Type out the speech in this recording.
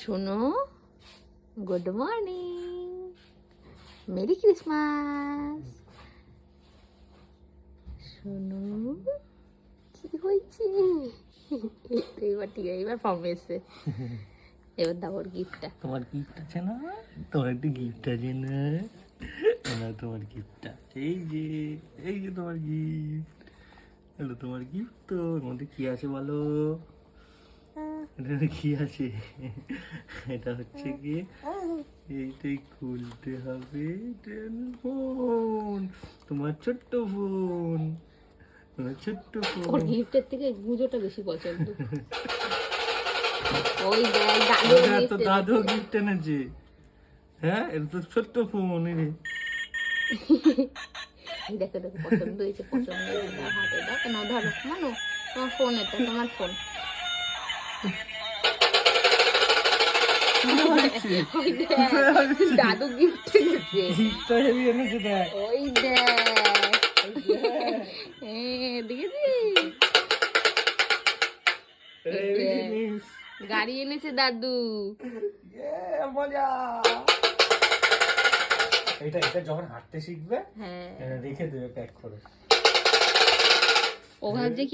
শোনো, good morning, merry Christmas. শোনো, কি হয়েছে? এবার ঠিক আছে, এবার ফর্মে এসছে। এবার দাও ওর গিফটটা। তোমার গিফট আছে না? তোমার একটা গিফট আছে না? না, তোমার গিফটটা এই যে তোমার গিফট। হলো তোমার গিফট। তো এর মধ্যে কি আছে বলো? এটা কি আছে? এটা হচ্ছে কি, এইটাই খুলতে হবে। ফোন, তোমার ছোট্ট ফোন, তোমার ছোট্ট ওর ফোন। গিফটের থেকে গুজোটা বেশি পছন্দ। ওই দেখ, দাদু এটা তো gift দাদু এনেছে। গিফট এনেছে। হ্যাঁ, এটা তো ছোট্ট ফোন রে। এই দেখো দেখো, পছন্দ হয়েছে, পছন্দ হয়েছে। দাও হাতে দাও, না ধরো মানো, তোমার ফোন, এটা তোমার ফোন। ওই দেখ, দাদু গিফট এনেছে। গিফটটা হেভি এনেছে দেখ। ওই দেখ, দেখেছিস? এই হেভি দেখ, জিনিস। গাড়ি এনেছে দাদু। মজা। এটা এটা যখন হাঁটতে শিখবে, হ্যাঁ, রেখে দেবে প্যাক করে। ও ভাবছে কি